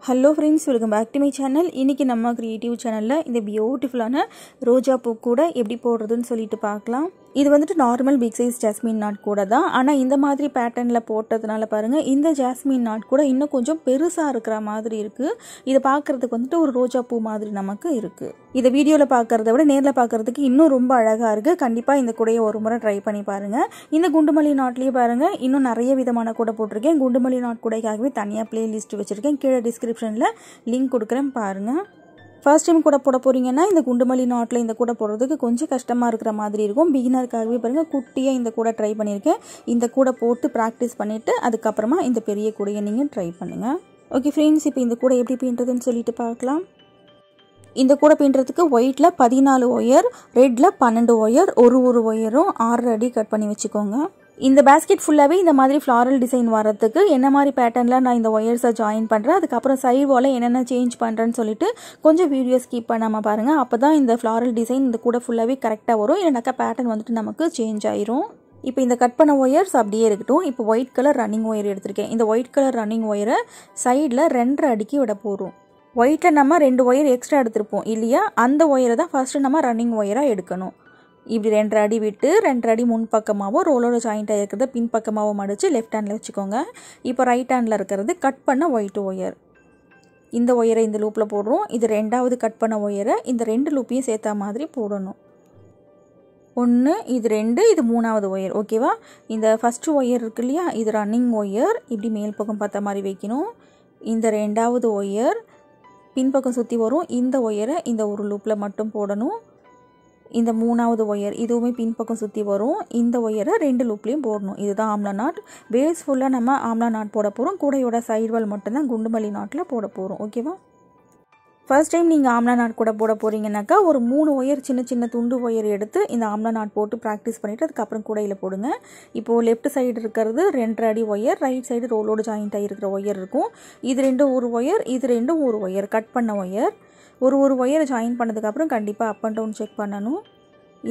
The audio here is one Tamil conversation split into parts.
Hello friends, welcome back to my channel. இன்றைக்கி நம்ம க்ரியேட்டிவ் சேனலில் இந்த பியூட்டிஃபுல்லான ரோஜா பூ கூட எப்படி போடுறதுன்னு சொல்லிட்டு பார்க்கலாம். இது வந்துட்டு normal big size jasmine knot கூட தான். ஆனால் இந்த மாதிரி பேட்டர்னில் போட்டதுனால பாருங்கள், இந்த ஜாஸ்மின் நாட் கூட இன்னும் கொஞ்சம் பெருசாக இருக்கிற மாதிரி இருக்குது. இதை பார்க்குறதுக்கு வந்துட்டு ஒரு ரோஜா பூ மாதிரி நமக்கு இருக்குது. இதை வீடியோவில் பார்க்குறத விட நேரில் பார்க்குறதுக்கு இன்னும் ரொம்ப அழகாக இருக்குது. கண்டிப்பாக இந்த கூடையை ஒரு முறை ட்ரை பண்ணி பாருங்கள். இந்த குண்டுமல்லி நாட்லேயே பாருங்கள், இன்னும் நிறைய விதமான கூட போட்டிருக்கேன். குண்டுமல்லி நாட் கூடைக்காகவே தனியாக பிளேலிஸ்ட் வச்சுருக்கேன். கீழே டிஸ்கிரிப்ஷனில் லிங்க் கொடுக்குறேன் பாருங்கள். ஃபர்ஸ்ட் டைம் கூட போட போகிறீங்கன்னா இந்த குண்டுமல்லி நாட்டில் இந்த கூட போடுறதுக்கு கொஞ்சம் கஷ்டமாக இருக்கிற மாதிரி இருக்கும். பிகினருக்காகவே பாருங்கள், குட்டியாக இந்த கூட ட்ரை பண்ணியிருக்கேன். இந்த கூட போட்டு ப்ராக்டிஸ் பண்ணிவிட்டு அதுக்கப்புறமா இந்த பெரிய கூடையை நீங்கள் ட்ரை பண்ணுங்கள். ஓகே ஃப்ரெண்ட்ஸ், இப்போ இந்த கூட எப்படி பின்னுறதுன்னு சொல்லிட்டு பார்க்கலாம். இந்த கூட பின்னுறதுக்கு ஒயிட்டில் 14 ஒயர், ரெட்டில் 12 ஒயர், ஒரு ஒயரும் 6 அடி கட் பண்ணி வச்சுக்கோங்க. இந்த பேஸ்கெட் ஃபுல்லாகவே இந்த மாதிரி ஃப்ளாரல் டிசைன் வரதுக்கு என்ன மாதிரி பேட்டர்னில் நான் இந்த ஒயர்ஸை ஜாயின் பண்ணுறேன், அதுக்கப்புறம் சைடு வாலை என்னென்ன சேஞ்ச் பண்ணுறேன்னு சொல்லிட்டு கொஞ்சம் வீடியோ ஸ்கிப் பண்ணாமல் பாருங்கள். அப்போ தான் இந்த ஃப்ளாரல் டிசைன் இந்த கூட ஃபுல்லாகவே கரெக்டாக வரும். இல்லைனாக்கா பேட்டர்ன் வந்துட்டு நமக்கு சேஞ்ச் ஆயிரும். இப்போ இந்த கட் பண்ண ஒயர்ஸ் அப்படியே இருக்கட்டும். இப்போ ஒயிட் கலர் ரன்னிங் ஒயர் எடுத்திருக்கேன். இந்த ஒயிட் கலர் ரன்னிங் ஒயரை சைடில் 2.5 அடிக்கு விட போகிறோம். ஒயிட்டில் நம்ம 2 ஒயர் எக்ஸ்ட்ரா எடுத்திருப்போம் இல்லையா, அந்த ஒயரை தான் ஃபஸ்ட்டு நம்ம ரன்னிங் ஒயராக எடுக்கணும். இப்படி 2.5 அடி விட்டு 2.5 அடி முன் பக்கமாகவும் ரோலோட ஜாயிண்ட்டாக இருக்கிறத பின் பக்கமாகவும் மடித்து லெஃப்ட் ஹேண்டில் வச்சுக்கோங்க. இப்போ ரைட் ஹேண்டில் இருக்கிறது கட் பண்ண ஒயிட் ஒயர். இந்த ஒயரை இந்த லூப்பில் போடுறோம். இது 2வது கட் பண்ண ஒயரை இந்த 2 லூப்பையும் சேர்த்தா மாதிரி போடணும். 1, இது 2, இது 3வது ஒயர். ஓகேவா? இந்த ஃபஸ்ட்டு ஒயர் இருக்கு இல்லையா, இது ரன்னிங் ஒயர். இப்படி மேல் பக்கம் பார்த்த மாதிரி வைக்கணும். இந்த 2வது ஒயர் பின்பக்கம் சுற்றி வரும். இந்த ஒயரை இந்த ஒரு லூப்பில் மட்டும் போடணும். இந்த 3வது ஒயர் இதுவுமே பின்பக்கம் சுற்றி வரும். இந்த ஒயரை 2 லூப்லேயும் போடணும். இதுதான் ஆம்லா நாட். பேஸ் ஃபுல்லாக நம்ம ஆம்லா நாட் போட போகிறோம். கூடையோட சைடுவால் மட்டும்தான் குண்டுமல்லி நாட்டில் போட போகிறோம். ஓகேவா? ஃபர்ஸ்ட் டைம் நீங்கள் ஆம்லா நாட் கூட போட போகிறீங்கன்னாக்கா ஒரு 3 ஒயர் சின்ன சின்ன துண்டு ஒயர் எடுத்து இந்த ஆம்லா நாட் போட்டு ப்ராக்டிஸ் பண்ணிவிட்டு அதுக்கப்புறம் கூடையில் போடுங்க. இப்போது லெஃப்ட் சைடு இருக்கிறது 2.5 அடி ஒயர், ரைட் சைடு ரோலோடு ஜாயிண்ட் ஆகிருக்கிற ஒயர் இருக்கும். இது 2 ஒரு ஒயர், இது 2 ஒரு ஒயர், கட் பண்ண ஒயர். ஒரு ஒயரை ஜாயின் பண்ணதுக்கப்புறம் கண்டிப்பாக அப் அண்ட் டவுன் செக் பண்ணணும்.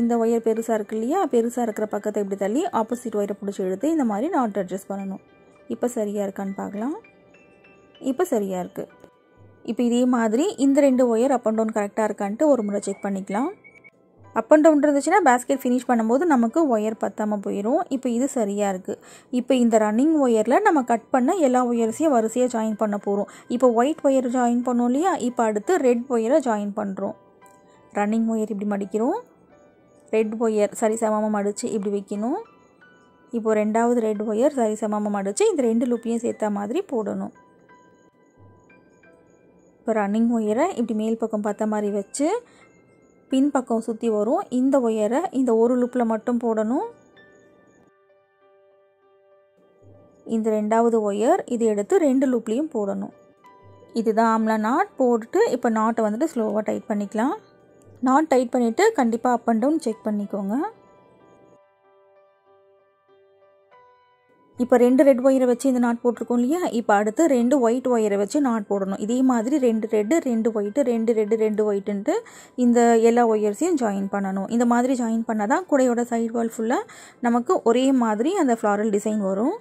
இந்த ஒயர் பெருசாக இருக்கு இல்லையா, பெருசாக இருக்கிற பக்கத்தை இப்படி தள்ளி ஆப்போசிட் ஒயரை பிடிச்சி எடுத்து இந்த மாதிரி நாட் அட்ஜஸ்ட் பண்ணணும். இப்போ சரியாக இருக்கான்னு பார்க்கலாம். இப்போ சரியாக இருக்குது. இப்போ இதே மாதிரி இந்த 2 ஒயர் அப் அண்ட் டவுன் கரெக்டாக இருக்கான்ட்டு ஒரு முறை செக் பண்ணிக்கலாம். அப் அண்ட் டவுன் இருந்துச்சுன்னா பேஸ்கெட் ஃபினிஷ் பண்ணும்போது நமக்கு ஒயர் பத்தாமல் போயிடும். இப்போ இது சரியாக இருக்குது. இப்போ இந்த ரன்னிங் ஒயரில் நம்ம கட் பண்ண எல்லா ஒயர்ஸையும் வரிசையாக ஜாயின் பண்ண போகிறோம். இப்போ ஒயிட் ஒயர் ஜாயின் பண்ணோம் இல்லையா, இப்போ அடுத்து ரெட் ஒயரை ஜாயின் பண்ணுறோம். ரன்னிங் ஒயர் இப்படி மடிக்கிறோம். ரெட் ஒயர் சரிசமமாக மடித்து இப்படி வைக்கணும். இப்போது 2வது ரெட் ஒயர் சரிசமமாக மடித்து இந்த 2 லூப்பையும் சேர்த்த மாதிரி போடணும். இப்போ ரன்னிங் ஒயரை இப்படி மேல் பக்கம் பார்த்த மாதிரி வச்சு பின் பக்கம் சுற்றி வரும். இந்த ஒயரை இந்த ஒரு லூப்பில் மட்டும் போடணும். இந்த 2வது ஒயர் இது எடுத்து 2 லூப்லேயும் போடணும். இதுதான் ஆம்லா நாட். போட்டுட்டு இப்போ நாட்டை வந்துட்டு ஸ்லோவாக டைட் பண்ணிக்கலாம். நாட் டைட் பண்ணிவிட்டு கண்டிப்பாக அப் அண்ட் டவுன் செக் பண்ணிக்கோங்க. இப்போ 2 ரெட் ஒயரை வச்சு இந்த நாட் போட்டிருக்கோம் இல்லையா, இப்போ அடுத்து 2 ஒயிட் ஒயரை வச்சு நாட் போடணும். இதே மாதிரி 2 ரெட்டு 2 ஒயிட்டு 2 ரெட்டு 2 ஒயிட்டுன்ட்டு இந்த எல்லா ஒயர்ஸையும் ஜாயின் பண்ணணும். இந்த மாதிரி ஜாயின் பண்ணால் தான் கூடையோட சைடு வால் ஃபுல்லாக நமக்கு ஒரே மாதிரி அந்த ஃப்ளாரல் டிசைன் வரும்.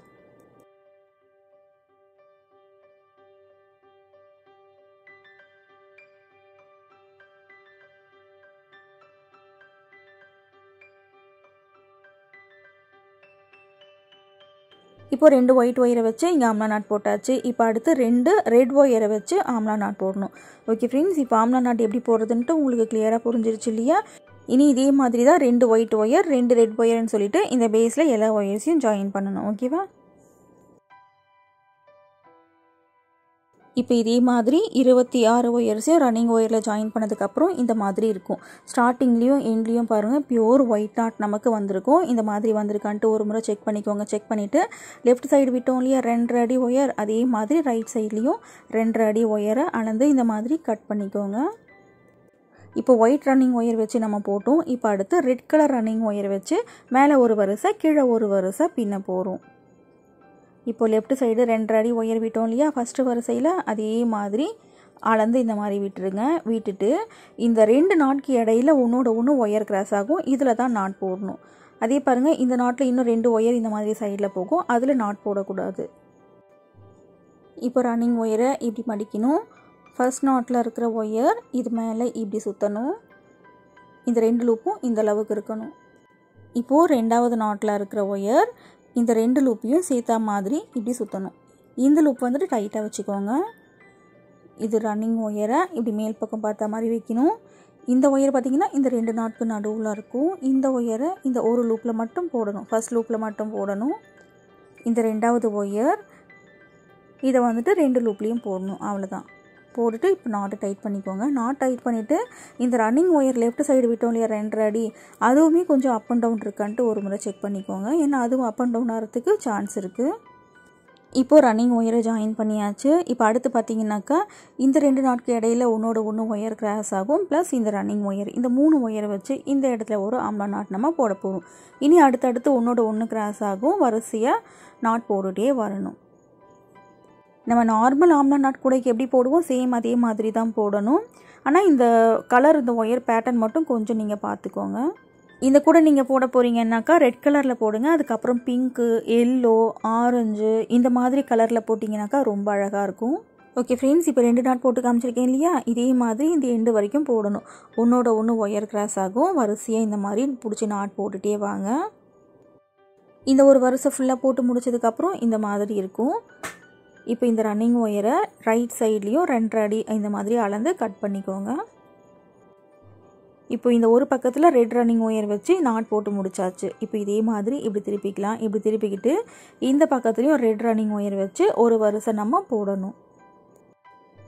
இப்போ 2 ஒயிட் ஒயரை வச்சு இங்கே ஆம்லா நாட் போட்டாச்சு. இப்போ அடுத்து 2 ரெட் ஒயரை வச்சு ஆம்லா நாட் போடணும். ஓகே ஃப்ரெண்ட்ஸ், இப்போ ஆம்லா நாட் எப்படி போடுறதுன்ட்டு உங்களுக்கு கிளியராக புரிஞ்சிருச்சு இல்லையா? இனி இதே மாதிரி தான் 2 ஒயிட் ஒயர் 2 ரெட் ஒயர்னு சொல்லிட்டு இந்த பேஸில் எல்லா ஒயர்ஸையும் ஜாயின் பண்ணணும். ஓகேவா? இப்போ இதே மாதிரி 26 ஒயர்ஸையும் ரன்னிங் ஒயரில் ஜாயின் பண்ணதுக்கப்புறம் இந்த மாதிரி இருக்கும். ஸ்டார்டிங்லேயும் எண்ட்லேயும் பாருங்கள், பியூர் ஒயிட் நாட் நமக்கு வந்திருக்கும். இந்த மாதிரி வந்திருக்கான்ட்டு ஒரு முறை செக் பண்ணிக்கோங்க. செக் பண்ணிவிட்டு லெஃப்ட் சைடு விட்டோம் இல்லையா 2.5 அடி ஒயர், அதே மாதிரி ரைட் சைட்லேயும் 2.5 அடி ஒயரை அளந்து இந்த மாதிரி கட் பண்ணிக்கோங்க. இப்போ ஒயிட் ரன்னிங் ஒயர் வச்சு நம்ம போட்டோம். இப்போ அடுத்து ரெட் கலர் ரன்னிங் ஒயர் வச்சு மேலே ஒரு வரிசை கீழே ஒரு வரிசை பின்ன போகிறோம். இப்போ லெஃப்ட் சைடு 2.5 அடி ஒயர் விட்டோம் இல்லையா, ஃபஸ்ட்டு வரிசையில் அதே மாதிரி அளந்து இந்த மாதிரி விட்டுருங்க. விட்டுட்டு இந்த 2 நாட்க்கு இடையில ஒன்றோட ஒன்று ஒயர் கிராஸ் ஆகும். இதில் தான் நாட் போடணும். அதே பாருங்கள், இந்த நாட்டில் இன்னும் 2 ஒயர் இந்த மாதிரி சைடில் போகும். அதில் நாட் போடக்கூடாது. இப்போ ரன்னிங் ஒயரை இப்படி மடிக்கணும். ஃபர்ஸ்ட் நாட்டில் இருக்கிற ஒயர் இது மேலே இப்படி சுற்றணும். இந்த 2 லூப்பும் இந்த அளவுக்கு இருக்கணும். இப்போது 2வது நாட்டில் இருக்கிற ஒயர் இந்த 2 லூப்பையும் சேர்த்தா மாதிரி இப்படி சுற்றணும். இந்த லூப் வந்துட்டு டைட்டாக வச்சுக்கோங்க. இது ரன்னிங் ஒயரை இப்படி மேல் பக்கம் பார்த்த மாதிரி வைக்கணும். இந்த ஒயர் பார்த்திங்கன்னா இந்த 2 நாட்க்கு நடுவில் இருக்கும். இந்த ஒயரை இந்த ஒரு லூப்பில் மட்டும் போடணும். ஃபர்ஸ்ட் லூப்பில் மட்டும் போடணும். இந்த 2வது ஒயர் இதை வந்துட்டு 2 லூப்லேயும் போடணும். அவ்வளோதான். போட்டுட்டு இப்போ நாட்டை டைட் பண்ணிக்கோங்க. நாட் டைட் பண்ணிவிட்டு இந்த ரன்னிங் ஒயர் லெஃப்ட் சைடு விட்டோம் இல்லையா 2 அடி, அதுவுமே கொஞ்சம் அப் அண்ட் டவுன் இருக்கான்ட்டு ஒரு முறை செக் பண்ணிக்கோங்க. ஏன்னா அதுவும் அப் அண்ட் டவுன் ஆகிறதுக்கு சான்ஸ் இருக்குது. இப்போது ரன்னிங் ஒயரை ஜாயின் பண்ணியாச்சு. இப்போ அடுத்து பார்த்திங்கனாக்கா இந்த 2 நாட்க்கு இடையில ஒன்றோட ஒன்று ஒயர் கிராஸ் ஆகும். ப்ளஸ் இந்த ரன்னிங் ஒயர், இந்த 3 ஒயரை வச்சு இந்த இடத்துல ஒரு ஆம்லா நாட் நம்ம போட போகிறோம். இனி அடுத்தடுத்து ஒன்றோட ஒன்று கிராஸ் ஆகும். வரிசையாக நாட் போட்டுகிட்டே வரணும். நம்ம நார்மல் ஆம்லா நாட் கூடைக்கு எப்படி போடுவோம் சேம் அதே மாதிரி தான் போடணும். ஆனால் இந்த கலர், இந்த ஒயர் பேட்டர்ன் மட்டும் கொஞ்சம் நீங்கள் பார்த்துக்கோங்க. இந்த கூட நீங்கள் போட போகிறீங்கன்னாக்கா ரெட் கலரில் போடுங்க. அதுக்கப்புறம் பிங்க்கு, எல்லோ, ஆரஞ்சு இந்த மாதிரி கலரில் போட்டிங்கனாக்கா ரொம்ப அழகாக இருக்கும். ஓகே ஃப்ரெண்ட்ஸ், இப்போ 2 நாட் போட்டு காமிச்சிருக்கேன் இல்லையா, இதே மாதிரி இந்த எண்டு வரைக்கும் போடணும். ஒன்றோட ஒன்று ஒயர் கிராஸ் ஆகும். வரிசையாக இந்த மாதிரி பிடிச்சி நாட் போட்டுகிட்டே வாங்க. இந்த ஒரு வரிசை ஃபுல்லாக போட்டு முடிச்சதுக்கப்புறம் இந்த மாதிரி இருக்கும். இப்போ இந்த ரன்னிங் ஒயரை ரைட் சைட்லேயும் 2 அடி இந்த மாதிரி அளந்து கட் பண்ணிக்கோங்க. இப்போ இந்த ஒரு பக்கத்தில் ரெட் ரன்னிங் ஒயர் வச்சு நாட் போட்டு முடிச்சாச்சு. இப்போ இதே மாதிரி இப்படி திருப்பிக்கலாம். இப்படி திருப்பிக்கிட்டு இந்த பக்கத்துலேயும் ரெட் ரன்னிங் ஒயர் வச்சு ஒரு வரிசை நம்ம போடணும்.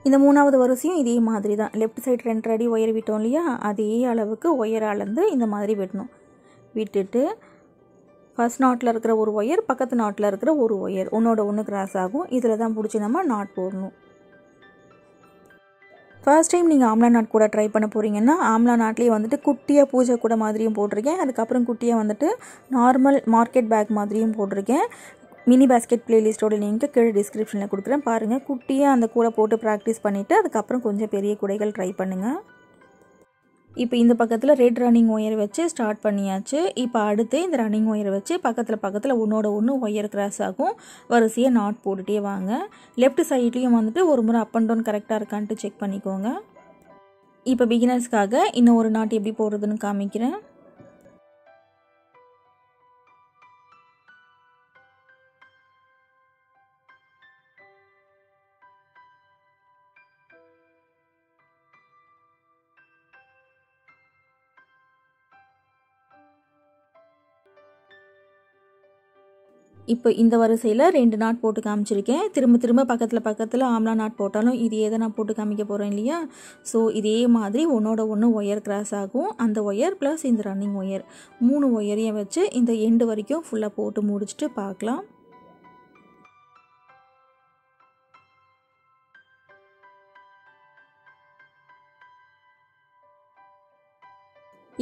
இந்த 3வது வரிசையும் இதே மாதிரி தான். லெஃப்ட் சைடு 2 அடி ஒயர் விட்டோம் இல்லையா, அதே அளவுக்கு ஒயர் அளந்து இந்த மாதிரி விடணும். விட்டுட்டு ஃபர்ஸ்ட் நாட்டில் இருக்கிற ஒரு ஒயர், பக்கத்து நாட்டில் இருக்கிற ஒரு ஒயர் ஒன்றோட ஒன்று கிராஸ் ஆகும். இதில் தான் பிடிச்சி நம்ம நாட் போடணும். ஃபர்ஸ்ட் டைம் நீங்கள் ஆம்லா நாட் கூட ட்ரை பண்ண போகிறீங்கன்னா ஆம்லா நாட்லேயே வந்துட்டு குட்டியாக பூஜை கூட மாதிரியும் போட்டிருக்கேன். அதுக்கப்புறம் குட்டியாக வந்துட்டு நார்மல் மார்க்கெட் பேக் மாதிரியும் போட்டிருக்கேன். மினி பேஸ்கெட் பிளேலிஸ்ட்டோட லிங்க்கு கீழே டிஸ்கிரிப்ஷனில் கொடுக்குறேன். பாருங்கள், குட்டியாக அந்த கூடை போட்டு ப்ராக்டிஸ் பண்ணிவிட்டு அதுக்கப்புறம் கொஞ்சம் பெரிய கூடைகள் ட்ரை பண்ணுங்கள். இப்போ இந்த பக்கத்தில் ரெட் ரன்னிங் ஒயர் வச்சு ஸ்டார்ட் பண்ணியாச்சு. இப்போ அடுத்து இந்த ரன்னிங் ஒயரை வச்சு பக்கத்தில் ஒன்றோட ஒன்று ஒயர் கிராஸ் ஆகும். வரிசையாக நாட் போட்டுகிட்டே வாங்க. லெஃப்ட் சைட்லேயும் வந்துட்டு ஒரு முறை அப் அண்ட் டவுன் கரெக்டாக இருக்கான்ட்டு செக் பண்ணிக்கோங்க. இப்போ பிகினர்ஸ்க்காக இன்னும் ஒரு நாட் எப்படி போடுறதுன்னு காமிக்கிறேன். இப்போ இந்த வரிசையில் 2 நாட் போட்டு காமிச்சிருக்கேன். திரும்ப பக்கத்தில் ஆம்லா நாட் போட்டாலும் இதையே தான் நான் போட்டு காமிக்க போகிறேன் இல்லையா. ஸோ இதே மாதிரி ஒன்றோட ஒன்று ஒயர் கிராஸ் ஆகும். அந்த ஒயர் ப்ளஸ் இந்த ரன்னிங் ஒயர் 3 ஒயரையும் வச்சு இந்த எண்டு வரைக்கும் ஃபுல்லாக போட்டு முடிச்சுட்டு பார்க்கலாம்.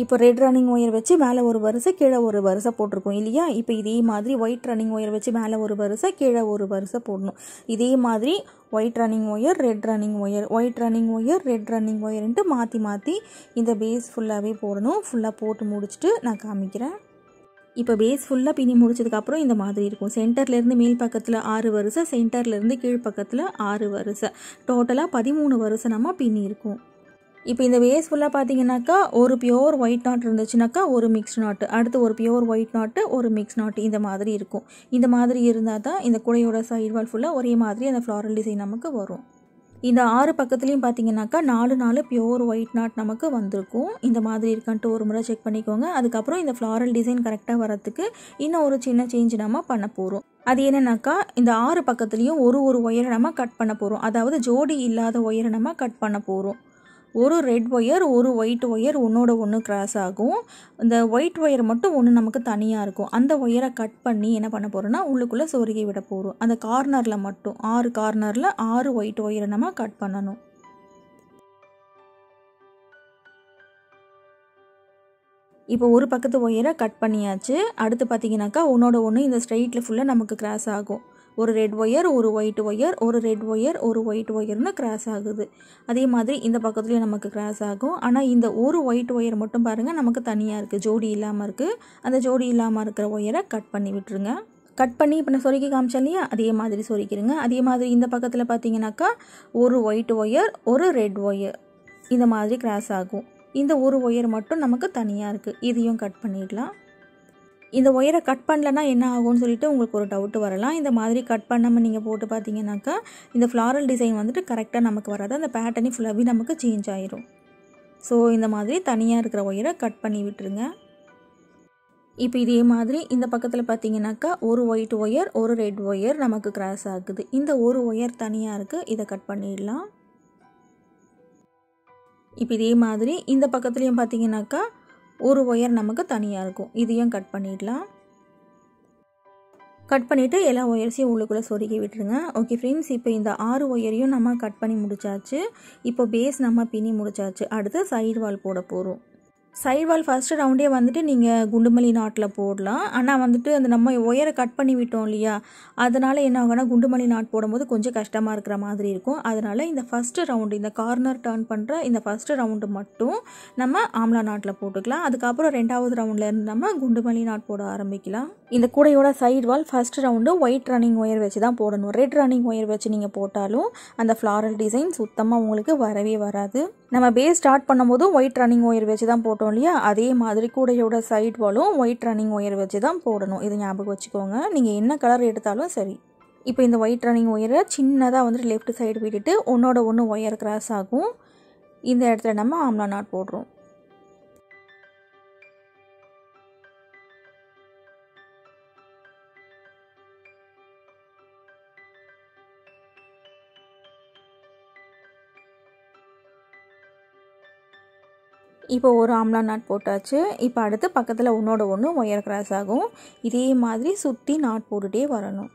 இப்போ ரெட் ரன்னிங் ஒயர் வச்சு மேலே ஒரு வரிசை கீழே ஒரு வரிசை போட்டிருக்கோம் இல்லையா. இப்போ இதே மாதிரி ஒயிட் ரன்னிங் ஒயர் வச்சு மேலே ஒரு வரிசை கீழே ஒரு வரிசை போடணும். இதே மாதிரி white running wire, red running wire, white running wire, red running ஒயர்ன்ட்டு மாற்றி இந்த பேஸ் ஃபுல்லாகவே போடணும். ஃபுல்லாக போட்டு முடிச்சுட்டு நான் காமிக்கிறேன். இப்போ பேஸ் ஃபுல்லாக பின்னி முடிச்சதுக்கப்புறம் இந்த மாதிரி இருக்கும். சென்டர்லேருந்து மேல் பக்கத்தில் 6 வரிசை, சென்டர்லேருந்து கீழ் பக்கத்தில் 6 வரிசை, டோட்டலாக 13 வரிசை நம்ம பின்னி இருக்கும். இப்போ இந்த பேஸ் ஃபுல்லாக பார்த்தீங்கன்னாக்கா ஒரு பியோர் ஒயிட் நாட் இருந்துச்சுனாக்கா ஒரு மிக்ஸ் நாட்டு, அடுத்து ஒரு பியோர் ஒயிட் நாட்டு, ஒரு மிக்ஸ் நாட்டு, இந்த மாதிரி இருக்கும். இந்த மாதிரி இருந்தால் தான் இந்த கூடையோட சைடு வால் ஃபுல்லாக ஒரே மாதிரி அந்த ஃப்ளாரல் டிசைன் நமக்கு வரும். இந்த 6 பக்கத்துலேயும் பார்த்தீங்கன்னாக்கா 4 பியோர் ஒயிட் நாட் நமக்கு வந்திருக்கும். இந்த மாதிரி இருக்கான்ட்டு ஒரு முறை செக் பண்ணிக்கோங்க. அதுக்கப்புறம் இந்த ஃப்ளாரல் டிசைன் கரெக்டாக வரத்துக்கு இன்னும் ஒரு சின்ன சேஞ்ச் நம்ம பண்ண போகிறோம். அது என்னன்னாக்கா இந்த 6 பக்கத்துலேயும் ஒரு ஒயரை நம்ம கட் பண்ண போகிறோம். அதாவது ஜோடி இல்லாத ஒயரை நம்ம கட் பண்ண போகிறோம். ஒரு ரெட் ஒயர், ஒரு ஒயிட் ஒயர் ஒன்றோட ஒன்று கிராஸ் ஆகும். இந்த ஒயிட் ஒயர் மட்டும் ஒன்று நமக்கு தனியாக இருக்கும். அந்த ஒயரை கட் பண்ணி என்ன பண்ண போகிறோன்னா உள்ளுக்குள்ளே சொருகி விட போகிறோம். அந்த கார்னரில் மட்டும் 6 கார்னரில் 6 ஒயிட் ஒயரை நம்ம கட் பண்ணணும். இப்போ ஒரு பக்கத்து ஒயரை கட் பண்ணியாச்சு. அடுத்து பார்த்தீங்கன்னாக்கா ஒன்றோட ஒன்று இந்த ஸ்ட்ரைட்டில் ஃபுல்லாக நமக்கு கிராஸ் ஆகும். ஒரு ரெட் ஒயர், ஒரு ஒயிட் ஒயர், ஒரு ரெட் ஒயர், ஒரு ஒயிட் ஒயர்னு கிராஸ் ஆகுது. அதே மாதிரி இந்த பக்கத்துலேயும் நமக்கு கிராஸ் ஆகும். ஆனால் இந்த ஒரு ஒயிட் ஒயர் மட்டும் பாருங்கள் நமக்கு தனியாக இருக்குது, ஜோடி இல்லாமல் இருக்குது. அந்த ஜோடி இல்லாமல் இருக்கிற ஒயரை கட் பண்ணி விட்டுருங்க. கட் பண்ணி இப்போ நான் சொருக்கி காமிச்சேன் இல்லையா, அதே மாதிரி சொருக்கிடுங்க. அதே மாதிரி இந்த பக்கத்தில் பார்த்தீங்கன்னாக்கா ஒரு ஒயிட் ஒயர் ஒரு ரெட் ஒயர் இந்த மாதிரி கிராஸ் ஆகும். இந்த ஒரு ஒயர் மட்டும் நமக்கு தனியாக இருக்குது, இதையும் கட் பண்ணிடலாம். இந்த ஒயரை கட் பண்ணலன்னா என்ன ஆகும்னு சொல்லிட்டு உங்களுக்கு ஒரு டவுட் வரலாம். இந்த மாதிரி கட் பண்ணாமல் நீங்கள் போட்டு பார்த்தீங்கன்னாக்கா இந்த ஃப்ளாரல் டிசைன் வந்துட்டு கரெக்டாக நமக்கு வராது, அந்த பேட்டர்னே ஃபுல்லாகவே நமக்கு சேஞ்ச் ஆயிரும். ஸோ இந்த மாதிரி தனியாக இருக்கிற ஒயரை கட் பண்ணி விட்டுருங்க. இப்போ இதே மாதிரி இந்த பக்கத்தில் பார்த்தீங்கன்னாக்கா ஒரு ஒயிட் ஒயர் ஒரு ரெட் ஒயர் நமக்கு கிராஸ் ஆகுது. இந்த ஒரு ஒயர் தனியாக இருக்குது, இதை கட் பண்ணிடலாம். இப்போ இதே மாதிரி இந்த பக்கத்துலேயும் பார்த்தீங்கன்னாக்கா ஒரு ஒயர் நமக்கு தனியாக இருக்கும், இதையும் கட் பண்ணிடலாம். கட் பண்ணிவிட்டு எல்லா ஒயர்ஸையும் உள்ளுக்குள்ளே சொருகி விட்டுருங்க. ஓகே ஃப்ரெண்ட்ஸ், இப்போ இந்த 6 ஒயரையும் நம்ம கட் பண்ணி முடிச்சாச்சு. இப்போ பேஸ் நம்ம பின்னி முடிச்சாச்சு. அடுத்து சைடு வால் போட போகிறோம். சைடு வால் ஃபஸ்ட்டு ரவுண்டே வந்துட்டு நீங்கள் குண்டுமல்லி நாட்டில் போடலாம். ஆனால் வந்துட்டு அந்த நம்ம ஒயரை கட் பண்ணி விட்டோம் இல்லையா, அதனால் என்ன ஆகும்னா குண்டுமல்லி நாட் போடும்போது கொஞ்சம் கஷ்டமாக இருக்கிற மாதிரி இருக்கும். அதனால் இந்த ஃபஸ்ட்டு ரவுண்டு, இந்த கார்னர் டர்ன் பண்ணுற இந்த ஃபஸ்ட்டு ரவுண்டு மட்டும் நம்ம ஆம்லா நாட்டில் போட்டுக்கலாம். அதுக்கப்புறம் 2வது ரவுண்ட்லேருந்து நம்ம குண்டுமல்லி நாட் போட ஆரம்பிக்கலாம். இந்த கூடையோட side wall first round white running wire வச்சு தான் போடணும். ரெட் ரன்னிங் ஒயர் வச்சு நீங்கள் போட்டாலும் அந்த ஃப்ளாரல் டிசைன் சுத்தமாக உங்களுக்கு வரவே வராது. நம்ம பேஸ் ஸ்டார்ட் பண்ணும்போதும் ஒயிட் ரன்னிங் ஒயர் வச்சு தான் போட்டோம் இல்லையா, அதே மாதிரி கூடையோட சைடு வாலும் ஒயிட் ரன்னிங் ஒயர் வச்சு தான் போடணும். இதை ஞாபகம் வச்சுக்கோங்க, நீங்கள் என்ன கலர் எடுத்தாலும் சரி. இப்போ இந்த ஒயிட் ரன்னிங் ஒயரை சின்னதாக வந்துட்டு லெஃப்ட் சைடு விட்டுட்டு ஒன்றோட ஒன்று ஒயர் கிராஸ் ஆகும். இந்த இடத்துல நம்ம ஆம்லா நாட் போடுறோம். இப்போ ஒரு ஆம்லா நாட் போட்டாச்சு. இப்போ அடுத்து பக்கத்தில் ஒன்றோட ஒன்று ஒயர் கிராஸ் ஆகும். இதே மாதிரி சுற்றி நாட் போட்டுகிட்டே வரணும்.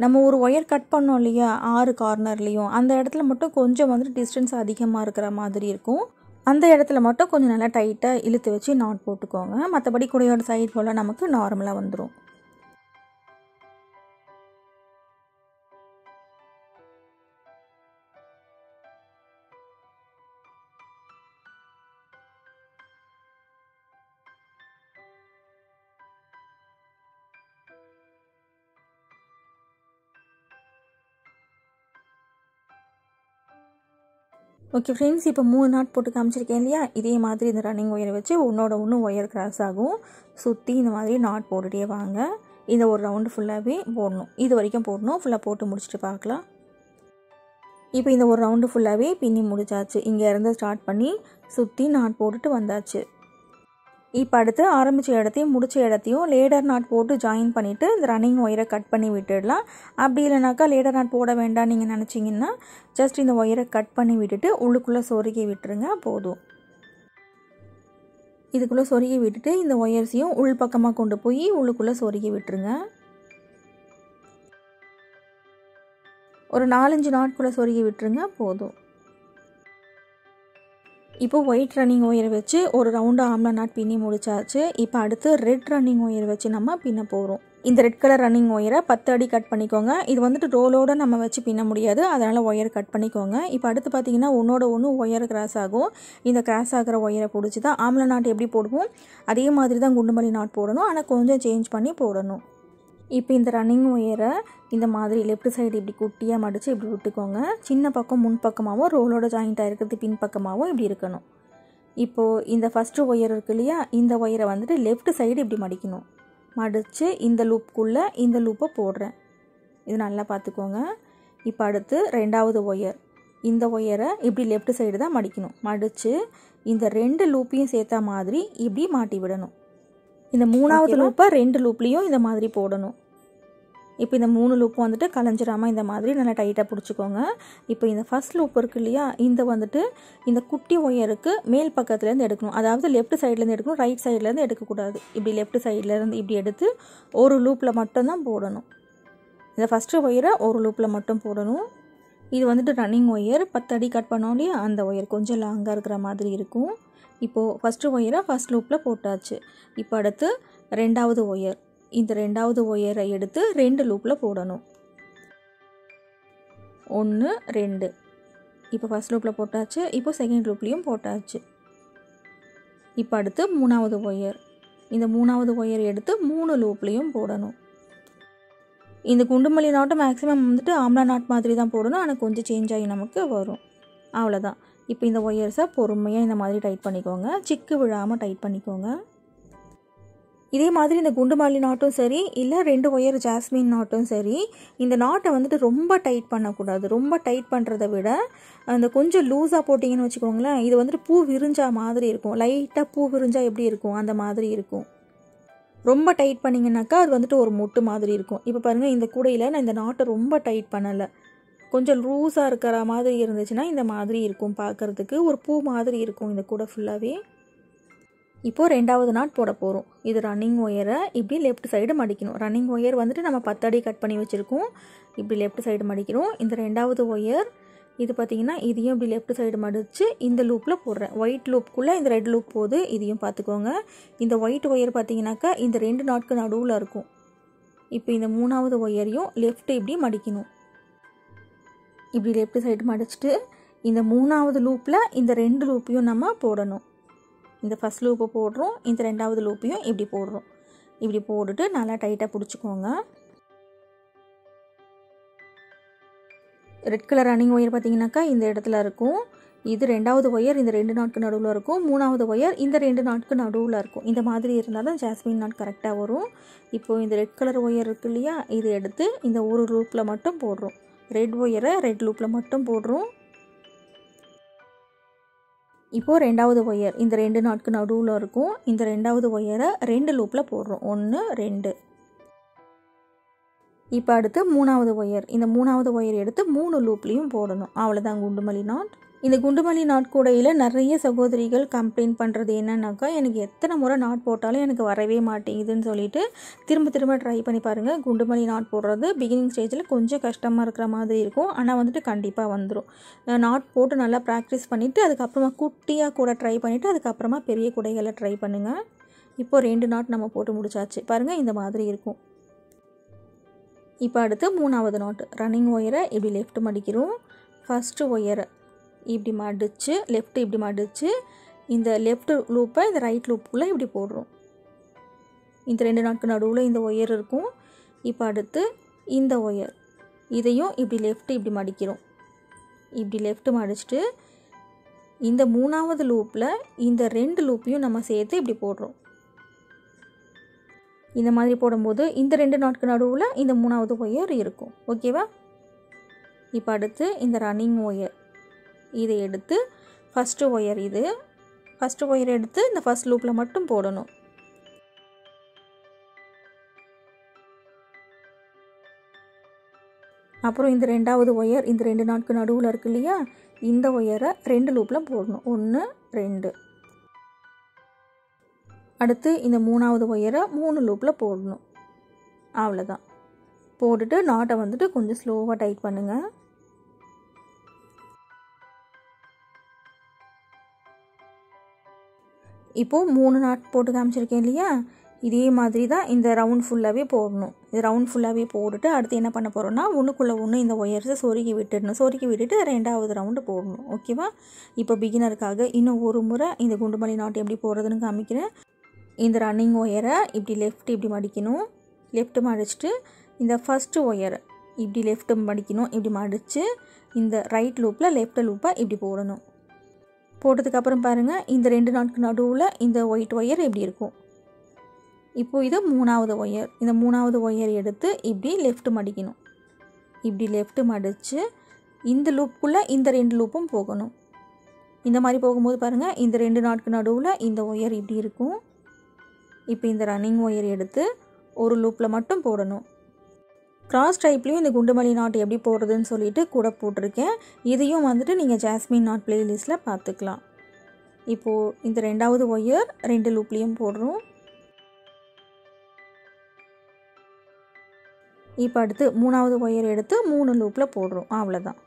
நம்ம ஒரு ஒயர் கட் பண்ணோம் இல்லையா 6 கார்னர்லேயும், அந்த இடத்துல மட்டும் கொஞ்சம் வந்துட்டு டிஸ்டன்ஸ் அதிகமாக இருக்கிற மாதிரி இருக்கும். அந்த இடத்துல மட்டும் கொஞ்சம் நல்லா டைட்டாக இழுத்து வச்சு நாட் போட்டுக்கோங்க. மற்றபடி கூடையோட சைடு போல் நமக்கு நார்மலாக வந்துடும். ஓகே ஃப்ரெண்ட்ஸ், இப்போ 3 நாட் போட்டு காமிச்சிருக்கேன் இல்லையா, இதே மாதிரி இந்த ரன்னிங் ஒயரை வச்சு ஒன்றோட ஒன்று ஒயர் கிராஸ் ஆகும். சுற்றி இந்த மாதிரி நாட் போட்டுகிட்டே வாங்க. இந்த ஒரு ரவுண்டு ஃபுல்லாகவே போடணும், இது வரைக்கும் போடணும். ஃபுல்லாக போட்டு முடிச்சுட்டு பார்க்கலாம். இப்போ இந்த ஒரு ரவுண்டு ஃபுல்லாகவே பின்னி முடிச்சாச்சு. இங்கேருந்து ஸ்டார்ட் பண்ணி சுற்றி நாட் போட்டுட்டு வந்தாச்சு. இப்போ அடுத்து ஆரம்பித்த இடத்தையும் முடிச்ச இடத்தையும் லேடர் நாட் போட்டு ஜாயின் பண்ணிவிட்டு இந்த ரன்னிங் ஒயரை கட் பண்ணி விட்டுடலாம். அப்படி இல்லைனாக்கா லேடர் நாட் போட வேண்டாம் நீங்கள் நினச்சிங்கன்னா ஜஸ்ட் இந்த ஒயரை கட் பண்ணி விட்டுட்டு உள்ளுக்குள்ளே சொருகி விட்டுருங்க, போதும். இதுக்குள்ளே சொருகி விட்டுட்டு இந்த ஒயர்ஸையும் உள் பக்கமாக கொண்டு போய் உள்ளுக்குள்ளே சொருகி விட்டுருங்க. ஒரு 4-5 நாட்குள்ளே சொருகி விட்டுருங்க, போதும். இப்போ ஒயிட் ரன்னிங் ஒயரை வச்சு ஒரு ரவுண்டு ஆம்லா நாட் பின்னி முடிச்சாச்சு. இப்போ அடுத்து ரெட் ரன்னிங் ஒயர் வச்சு நம்ம பின்ன போகிறோம். இந்த ரெட் கலர் ரன்னிங் ஒயரை 10 அடி கட் பண்ணிக்கோங்க. இது வந்துட்டு ரோலோடு நம்ம வச்சு பின்ன முடியாது, அதனால் ஒயர் கட் பண்ணிக்கோங்க. இப்போ அடுத்து பார்த்தீங்கன்னா ஒன்றோட ஒன்று ஒயர் கிராஸ் ஆகும். இந்த கிராஸ் ஆகிற ஒயரை பிடிச்சி தான் ஆம்லா நாட் எப்படி போடுவோம் அதே மாதிரி தான் குண்டுமல்லி நாட் போடணும், ஆனால் கொஞ்சம் சேஞ்ச் பண்ணி போடணும். இப்போ இந்த ரன்னிங் ஒயரை இந்த மாதிரி லெஃப்ட் சைடு இப்படி குட்டியாக மடித்து இப்படி விட்டுக்கோங்க. சின்ன பக்கம் முன் பக்கமாகவும் ரோலோட ஜாயிண்ட்டாக இருக்கிறது பின் பக்கமாகவும் இப்படி இருக்கணும். இப்போது இந்த ஃபஸ்ட்டு ஒயர் இருக்கு இல்லையா, இந்த ஒயரை வந்துட்டு லெஃப்ட் சைடு இப்படி மடிக்கணும். மடித்து இந்த லூப்புக்குள்ளே இந்த லூப்பை போடுறேன், இது நல்லா பார்த்துக்கோங்க. இப்போ அடுத்து 2வது ஒயர், இந்த ஒயரை இப்படி லெஃப்ட் சைடு தான் மடிக்கணும். மடித்து இந்த 2 லூப்பையும் சேர்த்த மாதிரி இப்படி மாட்டி விடணும். இந்த 3வது லூப்பை 2 லூப்லேயும் இந்த மாதிரி போடணும். இப்போ இந்த 3 லூப்பும் வந்துட்டு கலைஞ்சிடாமல் இந்த மாதிரி நல்லா டைட்டாக பிடிச்சிக்கோங்க. இப்போ இந்த ஃபஸ்ட் லூப் இருக்குது இல்லையா, இந்த வந்துட்டு இந்த குட்டி ஒயருக்கு மேல் பக்கத்துலேருந்து எடுக்கணும். அதாவது லெஃப்ட் சைட்லேருந்து எடுக்கணும், ரைட் சைட்லேருந்து எடுக்கக்கூடாது. இப்படி லெஃப்ட் சைட்லேருந்து இப்படி எடுத்து ஒரு லூப்பில் மட்டும்தான் போடணும். இந்த ஃபஸ்ட்டு ஒயரை ஒரு லூப்பில் மட்டும் போடணும். இது வந்துட்டு ரன்னிங் ஒயர் 10 அடி கட் பண்ணோம் இல்லையா, அந்த ஒயர் கொஞ்சம் லாங்காக இருக்கிற மாதிரி இருக்கும். இப்போது ஃபஸ்ட்டு ஒயரை ஃபஸ்ட் லூப்பில் போட்டாச்சு. இப்போ அடுத்து 2வது ஒயர், இந்த 2வது ஒயரை எடுத்து 2 லூப்பில் போடணும். 1 2. இப்போ ஃபஸ்ட் லூப்பில் போட்டாச்சு. இப்போ செகண்ட் லூப்லேயும் போட்டாச்சு. இப்போ அடுத்து 3வது ஒயர், இந்த 3வது ஒயர் எடுத்து 3 லூப்லேயும் போடணும். இந்த குண்டுமல்லி நாட்டு மேக்ஸிமம் வந்துட்டு ஆம்லா நாட் மாதிரி தான் போடணும், ஆனால் கொஞ்சம் சேஞ்ச் ஆகி நமக்கு வரும். அவ்வளோதான். இப்போ இந்த ஒயர்ஸை பொறுமையாக இந்த மாதிரி டைட் பண்ணிக்கோங்க, சிக்கு விழாமல் டைட் பண்ணிக்கோங்க. இதே மாதிரி இந்த குண்டுமல்லி நாட்டும் சரி, இல்லை 2 ஒயர் ஜாஸ்மின் நாட்டும் சரி, இந்த நாட்டை வந்துட்டு ரொம்ப டைட் பண்ணக்கூடாது. ரொம்ப டைட் பண்ணுறதை விட அந்த கொஞ்சம் லூஸாக போட்டிங்கன்னு வச்சுக்கோங்களேன், இது வந்துட்டு பூ விரிஞ்சா மாதிரி இருக்கும். லைட்டாக பூ விரிஞ்சா எப்படி இருக்கும் அந்த மாதிரி இருக்கும். ரொம்ப டைட் பண்ணிங்கனாக்கா அது வந்துட்டு ஒரு மொட்டு மாதிரி இருக்கும். இப்போ பாருங்கள், இந்த கூடையில் நான் இந்த நாட்டை ரொம்ப டைட் பண்ணலை, கொஞ்சம் லூஸாக இருக்கிற மாதிரி இருந்துச்சுன்னா இந்த மாதிரி இருக்கும். பார்க்குறதுக்கு ஒரு பூ மாதிரி இருக்கும் இந்த கூடை ஃபுல்லாகவே. இப்போது 2வது நாட் போட போகிறோம். இது ரன்னிங் ஒயரை இப்படி லெஃப்ட் சைடு மடிக்கணும். ரன்னிங் ஒயர் வந்துட்டு நம்ம 10 அடி கட் பண்ணி வச்சுருக்கோம். இப்படி லெஃப்ட் சைடு மடிக்கிறோம். இந்த 2வது ஒயர் இது பார்த்திங்கன்னா இதையும் இப்படி லெஃப்ட் சைடு மடித்து இந்த லூப்பில் போடுறேன். ஒயிட் லூப்புக்குள்ளே இந்த ரெட் லூப் போகுது, இதையும் பார்த்துக்கோங்க. இந்த ஒயிட் ஒயர் பார்த்திங்கனாக்கா இந்த 2 நாட்க்கு நடுவில் இருக்கும். இப்போ இந்த 3வது ஒயரையும் லெஃப்ட் இப்படி மடிக்கணும். இப்படி லெஃப்ட் சைடு மடிச்சுட்டு இந்த 3வது லூப்பில் இந்த 2 லூப்பையும் நம்ம போடணும். இந்த ஃபஸ்ட் லூப்பை போடுறோம், இந்த 2வது லூப்பையும் இப்படி போடுறோம். இப்படி போட்டுட்டு நல்லா டைட்டாக பிடிச்சிக்கோங்க. ரெட் கலர் ரன்னிங் ஒயர் பார்த்திங்கனாக்கா இந்த இடத்துல இருக்கும். இது 2வது ஒயர் இந்த 2 நாட்க்கு நடுவில் இருக்கும். 3வது ஒயர் இந்த 2 நாட்க்கு நடுவில் இருக்கும். இந்த மாதிரி இருந்தால் தான் ஜாஸ்மின் நாட் கரெக்டாக வரும். இப்போது இந்த ரெட் கலர் ஒயர் இருக்குது இல்லையா, இதை எடுத்து இந்த ஒரு லூப்பில் மட்டும் போடுறோம். ரெட் ஒயரை ரெட் லூப்பில் மட்டும் போடுறோம். இப்போது 2வது ஒயர் இந்த 2 நாட்க்கு நடுவில் இருக்கும். இந்த 2வது ஒயரை 2 லூப்பில் போடுறோம். 1 2. இப்போ அடுத்து 3வது ஒயர், இந்த 3வது ஒயர் எடுத்து 3 லூப்லேயும் போடணும். அவ்வளோதான் குண்டுமல்லி நாட். இந்த குண்டுமல்லி நாட் கூடையில் நிறைய சகோதரிகள் கம்ப்ளைண்ட் பண்ணுறது என்னன்னாக்கா, எனக்கு எத்தனை முறை நாட் போட்டாலும் எனக்கு வரவே மாட்டேங்குதுன்னு சொல்லிட்டு திரும்ப திரும்ப ட்ரை பண்ணி பாருங்கள். குண்டுமல்லி நாட் போடுறது பிகினிங் ஸ்டேஜில் கொஞ்சம் கஷ்டமாக இருக்கிற மாதிரி இருக்கும், ஆனால் வந்துட்டு கண்டிப்பாக வந்துடும். நாட் போட்டு நல்லா ப்ராக்டிஸ் பண்ணிவிட்டு அதுக்கப்புறமா குட்டியாக கூட ட்ரை பண்ணிவிட்டு அதுக்கப்புறமா பெரிய கூடைகளை ட்ரை பண்ணுங்கள். இப்போது 2 நாட் நம்ம போட்டு முடிச்சாச்சு. பாருங்கள், இந்த மாதிரி இருக்கும். இப்போ அடுத்து 3வது நாட் ரன்னிங் ஒயரை இப்படி லெஃப்ட் மடிக்கிறோம். ஃபஸ்ட்டு ஒயரை இப்படி மடித்து லெஃப்ட் இப்படி மடித்து இந்த லெஃப்ட் லூப்பை இந்த ரைட் லூப்புக்குள்ளே இப்படி போடுறோம். இந்த 2 நாட்க்கு நடுவில் இந்த ஒயர் இருக்கும். இப்போ அடுத்து இந்த ஒயர் இதையும் இப்படி லெஃப்ட் இப்படி மடிக்கிறோம். இப்படி லெஃப்ட் மடிச்சுட்டு இந்த 3வது லூப்பில் இந்த 2 லூப்பையும் நம்ம சேர்த்து இப்படி போடுறோம். இந்த மாதிரி போடும்போது இந்த 2 நாட்க்கு நடுவில் இந்த 3வது ஒயர் இருக்கும். ஓகேவா? இப்போ அடுத்து இந்த ரன்னிங் ஒயர் இதை எடுத்து ஃபஸ்ட்டு ஒயர் ஃபஸ்ட்டு ஒயர் எடுத்து இந்த ஃபஸ்ட் லூப்பில் மட்டும் போடணும். அப்புறம் இந்த 2வது ஒயர் இந்த 2 நாட்க்கு நடுவில் இருக்கு இல்லையா, இந்த ஒயரை 2 லூப்பில் போடணும். 1 2. அடுத்து இந்த 3வது ஒயரை 3 லூப்பில் போடணும். அவ்வளோதான். போட்டுட்டு நாட்டை வந்துட்டு கொஞ்சம் ஸ்லோவாக டைட் பண்ணுங்கள். இப்போது 3 நாட் போட்டு காமிச்சிருக்கேன் இல்லையா, இதே மாதிரி தான் இந்த ரவுண்ட் ஃபுல்லாகவே போடணும். இது ரவுண்ட் ஃபுல்லாகவே போட்டுட்டு அடுத்து என்ன பண்ண போகிறோன்னா, ஒன்றுக்குள்ளே ஒன்று இந்த ஒயர்ஸை சொருகி விட்டுட்டு 2வது ரவுண்டு போடணும். ஓகேவா? இப்போ பிகினருக்காக இன்னும் ஒரு முறை இந்த குண்டுமல்லி நாட் எப்படி போடுறதுன்னு காமிக்கிறேன். இந்த ரன்னிங் ஒயரை இப்படி லெஃப்ட் இப்படி மடிக்கணும். லெஃப்ட் மடிச்சுட்டு இந்த ஃபஸ்ட்டு ஒயரை இப்படி லெஃப்ட் மடிக்கணும். இப்படி மடித்து இந்த ரைட் லூப்பில் லெஃப்ட் லூப்பை இப்படி போடணும். போட்டதுக்கப்புறம் பாருங்கள், இந்த 2 நாட்க்கு நடுவில் இந்த ஒயிட் ஒயர் எப்படி இருக்கும். இப்போது இது 3வது ஒயர். இந்த 3வது ஒயர் எடுத்து இப்படி லெஃப்ட் மடிக்கணும். இப்படி லெஃப்ட் மடித்து இந்த லூப்புக்குள்ளே இந்த 2 லூப்பும் போகணும். இந்த மாதிரி போகும்போது பாருங்கள், இந்த 2 நாட்க்கு நடுவில் இந்த ஒயர் இப்படி இருக்கும். இப்போ இந்த ரன்னிங் ஒயர் எடுத்து ஒரு லூப்பில் மட்டும் போடணும். கிராஸ் டைப்லேயும் இந்த குண்டுமல்லி நாட் எப்படி போடுறதுன்னு சொல்லிட்டு கூட போட்டிருக்கேன். இதையும் வந்துட்டு நீங்கள் ஜாஸ்மின் நாட் பிளேலிஸ்ட்டில் பார்த்துக்கலாம். இப்போது இந்த 2வது ஒயர் 2 லூப்லேயும் போடுறோம். இப்போ அடுத்து 3வது ஒயர் எடுத்து 3 லூப்பில் போடுறோம். அவ்வளோதான்.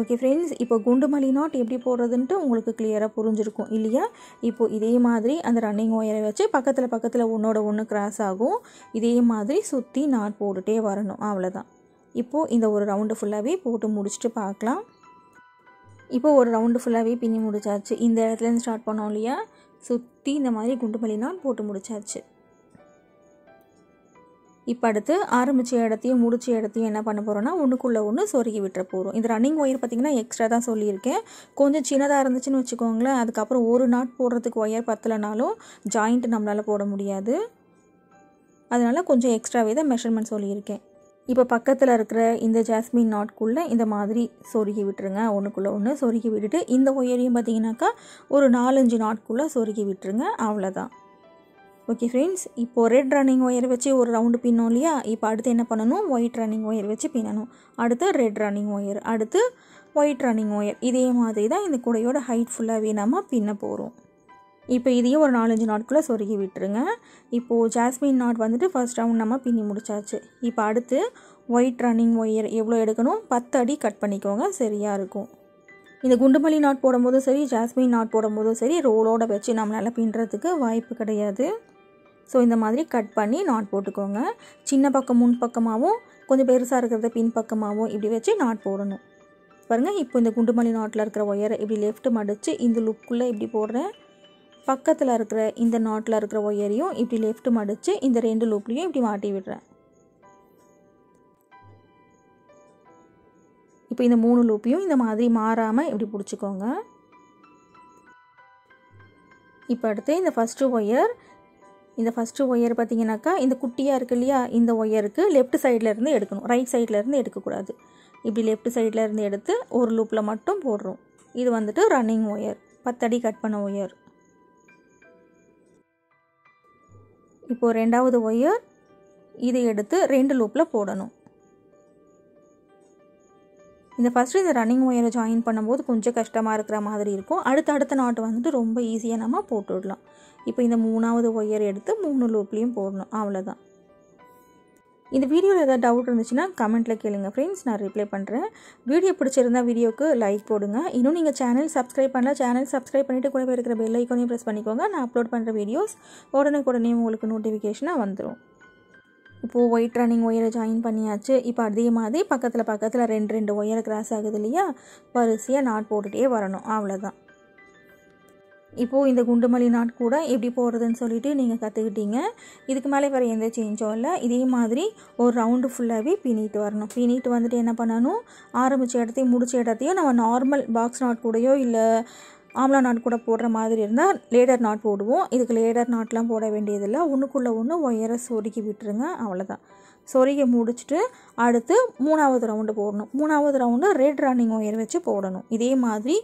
ஓகே ஃப்ரெண்ட்ஸ், இப்போ குண்டுமல்லி நாட் எப்படி போடுறதுன்ட்டு உங்களுக்கு கிளியராக புரிஞ்சிருக்கும் இல்லையா? இப்போது இதே மாதிரி அந்த ரன்னிங் ஒயரை வச்சு பக்கத்தில் ஒன்றோட ஒன்று கிராஸ் ஆகும். இதே மாதிரி சுற்றி நாட் போட்டுகிட்டே வரணும். அவ்வளோதான். இப்போது இந்த ஒரு ரவுண்டு ஃபுல்லாகவே போட்டு முடிச்சுட்டு பார்க்கலாம். இப்போது ஒரு ரவுண்டு ஃபுல்லாகவே பின்னி முடிச்சாச்சு. இந்த இடத்துலேருந்து ஸ்டார்ட் பண்ணோம் இல்லையா, சுற்றி இந்த மாதிரி குண்டுமல்லி நாட் போட்டு முடிச்சாச்சு. இப்போ அடுத்து ஆரம்பித்த இடத்தையும் முடிச்ச இடத்தையும் என்ன பண்ண போகிறோன்னா ஒன்றுக்குள்ளே ஒன்று சொருகி விட்டுற போகிறோம். இந்த ரன்னிங் ஒயர் பார்த்திங்கன்னா எக்ஸ்ட்ரா தான் சொல்லியிருக்கேன். கொஞ்சம் சின்னதாக இருந்துச்சுன்னு வச்சுக்கோங்களேன், அதுக்கப்புறம் ஒரு நாட் போடுறதுக்கு ஒயர் பத்தலைனாலும் ஜாயிண்ட் நம்மளால் போட முடியாது. அதனால் கொஞ்சம் எக்ஸ்ட்ராவே தான் மெஷர்மெண்ட் சொல்லியிருக்கேன். இப்போ பக்கத்தில் இருக்கிற இந்த ஜாஸ்மின் நாட்குள்ளே இந்த மாதிரி சொருகி விட்டுருங்க. ஒன்றுக்குள்ளே ஒன்று சொருகி விட்டுட்டு இந்த ஒயரையும் பார்த்திங்கனாக்கா ஒரு 4-5 நாட்குள்ளே சொருகி விட்டுருங்க. அவ்வளோதான். ஓகே ஃப்ரெண்ட்ஸ், இப்போது ரெட் ரன்னிங் ஒயர் வச்சு ஒரு ரவுண்டு பின்னோம் இல்லையா? இப்போ அடுத்து என்ன பண்ணணும், ஒயிட் ரன்னிங் ஒயர் வச்சு பின்னணும். அடுத்து ரெட் ரன்னிங் ஒயர், அடுத்து ஒயிட் ரன்னிங் ஒயர். இதே மாதிரி தான் இந்த கூடையோட ஹைட் ஃபுல்லாகவே நம்ம பின்ன போகிறோம். இப்போ இதையும் ஒரு 4-5 நாட்குள்ளே சொருகி விட்டுருங்க. இப்போது ஜாஸ்மின் நாட் வந்துட்டு ஃபர்ஸ்ட் ரவுண்ட் நம்ம பின்னி முடிச்சாச்சு. இப்போ அடுத்து ஒயிட் ரன்னிங் ஒயர் எவ்வளோ எடுக்கணும், 10 அடி கட் பண்ணிக்கோங்க, சரியாக இருக்கும். இந்த குண்டுமல்லி நாட் போடும்போதும் சரி, ஜாஸ்மின் நாட் போடும்போதும் சரி, ரோலோட வச்சு நம்மளால் பின்னுறதுக்கு வாய்ப்பு கிடையாது. ஸோ இந்த மாதிரி கட் பண்ணி நாட் போட்டுக்கோங்க. சின்ன பக்கம் முன் பக்கமாகவும் கொஞ்சம் பெருசாக இருக்கிறத பின் பக்கமாகவும் இப்படி வச்சு நாட் போடணும். பாருங்கள், இப்போ இந்த குண்டுமல்லி நாட்டில் இருக்கிற ஒயரை இப்படி லெஃப்ட் மடித்து இந்த லுக்குள்ளே இப்படி போடுறேன். பக்கத்தில் இருக்கிற இந்த நாட்டில் இருக்கிற ஒயரையும் இப்படி லெஃப்ட் மடித்து இந்த 2 லூப்லேயும் இப்படி மாட்டி விடுறேன். இப்போ இந்த 3 லூப்பையும் இந்த மாதிரி மாறாமல் இப்படி பிடிச்சிக்கோங்க. இப்போ அடுத்து இந்த ஃபஸ்ட்டு ஒயர் பார்த்திங்கனாக்கா இந்த குட்டியாக இருக்குது இல்லையா, இந்த ஒயருக்கு லெஃப்ட் சைட்லேருந்து எடுக்கணும், ரைட் சைட்லேருந்து எடுக்கக்கூடாது. இப்படி லெஃப்ட் சைட்லேருந்து எடுத்து ஒரு லூப்பில் மட்டும் போடுறோம். இது வந்துட்டு ரன்னிங் ஒயர், 10 அடி கட் பண்ண ஒயர். இப்போது ரெண்டாவது ஒயர், இதை எடுத்து 2 லூப்பில் போடணும். இந்த ரன்னிங் ஒயரை ஜாயின் பண்ணும்போது கொஞ்சம் கஷ்டமாக இருக்கிற மாதிரி இருக்கும். அடுத்த நாட்டு வந்துட்டு ரொம்ப ஈஸியாக நம்ம போட்டு விடலாம். இப்போ இந்த 3வது ஒயர் எடுத்து 3 லூப்லேயும் போடணும். அவ்வளோதான். இந்த வீடியோவில் ஏதாவது டவுட் இருந்துச்சுன்னா கமெண்ட்டில் கேளுங்க ஃப்ரெண்ட்ஸ், நான் ரிப்ளை பண்ணுறேன். வீடியோ பிடிச்சிருந்தா வீடியோக்கு லைக் போடுங்க. இன்னும் நீங்கள் சேனல் சப்ஸ்கிரைப் பண்ணல, சேனல் சப்ஸ்கிரைப் பண்ணிவிட்டு கூட இருக்கிற பெல் ஐக்கானையும் ப்ரெஸ் பண்ணிக்கோங்க. நான் அப்லோட் பண்ணுற வீடியோஸ் உடனே உங்களுக்கு நோட்டிஃபிகேஷனாக வந்துடும். இப்போது ஒயிட் ரன்னிங் ஒயரை ஜாயின் பண்ணியாச்சு. இப்போ அதே மாதிரி பக்கத்தில் 2 ஒயரை கிராஸ் ஆகுது இல்லையா, வரிசையாக நாட் போட்டுகிட்டே வரணும். அவ்வளோதான். இப்போது இந்த குண்டுமல்லி நாட் கூட எப்படி போடுறதுன்னு சொல்லிட்டு நீங்கள் கற்றுக்கிட்டீங்க. இதுக்கு மேலே வேறு எந்த சேஞ்சும் இல்லை. இதே மாதிரி ஒரு ரவுண்டு ஃபுல்லாகவே பின்னிட்டு வரணும். பின்னிட்டு வந்துட்டு என்ன பண்ணணும், ஆரம்பித்த இடத்தையும் முடிச்ச இடத்தையும் நம்ம நார்மல் பாக்ஸ் நாட் கூடயோ இல்லை ஆம்லா நாட் கூட போடுற மாதிரி இருந்தால் லேடர் நாட் போடுவோம். இதுக்கு லேடர் நாட்லாம் போட வேண்டியதில்லை. ஒன்றுக்குள்ளே ஒன்று ஒயரை சொருகி விட்டுருங்க. அவ்வளோதான். சொருகி முடிச்சுட்டு அடுத்து 3வது ரவுண்டு போடணும். 3வது ரவுண்டு ரெட் ரன்னிங் ஒயர் வச்சு போடணும். இதே மாதிரி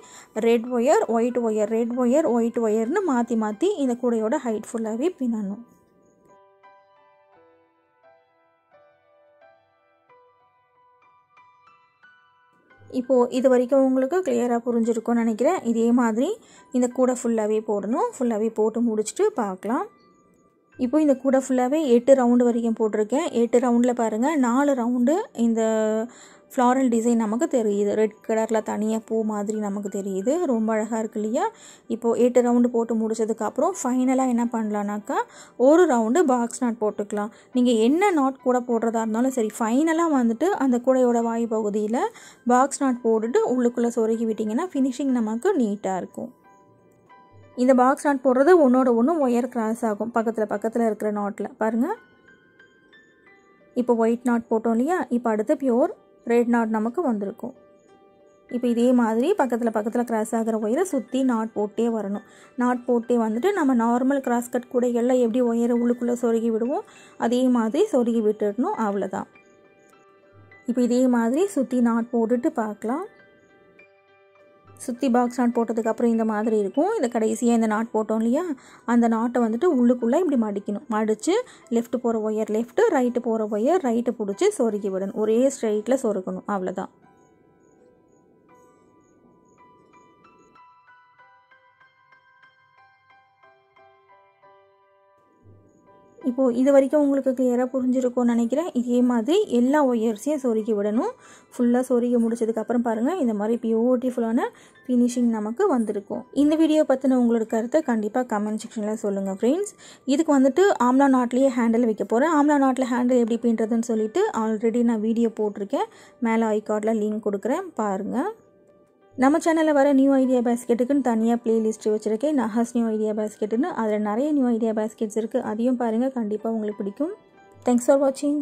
red wire white wire, red wire white ஒயர்னு மாற்றி இந்த கூடையோட ஹைட் ஃபுல்லாகவே பின்னணும். இப்போது இது வரைக்கும் உங்களுக்கு கிளியராக புரிஞ்சிருக்கும்னு நினைக்கிறேன். இதே மாதிரி இந்த கூடை ஃபுல்லாகவே போடணும். ஃபுல்லாகவே போட்டு முடிச்சுட்டு பார்க்கலாம். இப்போ இந்த கூடை ஃபுல்லாகவே 8 ரவுண்டு வரைக்கும் போட்டிருக்கேன். 8 ரவுண்டில் பாருங்கள், 4 ரவுண்டு இந்த ஃப்ளாரல் டிசைன் நமக்கு தெரியுது. ரெட் கலரில் தனியாக பூ மாதிரி நமக்கு தெரியுது. ரொம்ப அழகாக இருக்கு இல்லையா? இப்போது 8 ரவுண்டு போட்டு முடிச்சதுக்கப்புறம் ஃபைனலாக என்ன பண்ணலான்னாக்கா ஒரு ரவுண்டு பாக்ஸ் நாட் போட்டுக்கலாம். நீங்கள் என்ன நாட் கூட போடுறதா இருந்தாலும் சரி, ஃபைனலாக வந்துட்டு அந்த கூடையோட வாய் பகுதியில் பாக்ஸ் நாட் போட்டுட்டு உள்ளுக்குள்ளே சொருகி விட்டிங்கன்னா ஃபினிஷிங் நமக்கு நீட்டாக இருக்கும். இந்த பாக்ஸ் நாட் போடுறது ஒன்றோட ஒன்று ஒயர் கிராஸ் ஆகும் பக்கத்தில் இருக்கிற நாட்டில் பாருங்கள். இப்போ ஒயிட் நாட் போட்டோம் இல்லையா, இப்போ அடுத்து பியூர் ரெட் நாட் நமக்கு வந்திருக்கும். இப்போ இதே மாதிரி பக்கத்தில் கிராஸ் ஆகிற ஒயரை சுற்றி நாட் போட்டே வரணும். நாட் போட்டே வந்துட்டு நம்ம நார்மல் கிராஸ் கட் கூடைகளில் எப்படி ஒயரை உள்ளுக்குள்ளே சொருகி விடுவோம் அதே மாதிரி சொருகி விட்டுடணும். அவ்வளோதான். இப்போ இதே மாதிரி சுற்றி நாட் போட்டுட்டு பார்க்கலாம். சுற்றி பாக்ஸ் நாட் போட்டதுக்கப்புறம் இந்த மாதிரி இருக்கும். இந்த கடைசியாக இந்த நாட் போட்டோம் இல்லையா, அந்த நாட்டை வந்துட்டு உள்ளுக்குள்ளே இப்படி மடிக்கணும். மடித்து லெஃப்ட் போகிற ஒயர் லெஃப்ட்டு, ரைட்டு போகிற ஒயர் ரைட்டு பிடிச்சி சொருகி விடணும். ஒரே ஸ்ட்ரைட்டில் சொருக்கணும். அவ்வளோதான். இப்போது இது வரைக்கும் உங்களுக்கு கிளியராக புரிஞ்சிருக்கும்னு நினைக்கிறேன். இதே மாதிரி எல்லா ஒயர்ஸையும் சொருகி விடணும். ஃபுல்லாக சொருகி முடிச்சதுக்கப்புறம் பாருங்கள், இந்த மாதிரி பியூட்டிஃபுல்லான ஃபினிஷிங் நமக்கு வந்திருக்கும். இந்த வீடியோ பற்றின உங்களோட கருத்தை கண்டிப்பாக கமெண்ட் செக்ஷனில் சொல்லுங்கள் ஃப்ரெண்ட்ஸ். இதுக்கு வந்துட்டு ஆம்லா நாட்லேயே ஹேண்டில் வைக்க போகிறேன். ஆம்லா நாட்டில் ஹேண்டில் எப்படி பின்னுறதுன்னு சொல்லிட்டு ஆல்ரெடி நான் வீடியோ போட்டிருக்கேன். மேலே ஐகார்டில் லிங்க் கொடுக்குறேன், பாருங்கள். நம்ம சேனலில் வர நியூ ஐடியா பேஸ்கெட்டுக்குன்னு தனியாக பிளேலிஸ்ட் வச்சுருக்கேன். Nahas new idea பேஸ்கெட்டுன்னு. அதில் நிறைய நியூ ஐடியா பேஸ்கெட்ஸ் இருக்குது. அதையும் பாருங்கள், கண்டிப்பாக உங்களுக்கு பிடிக்கும். தேங்க்ஸ் ஃபார் வாட்சிங்.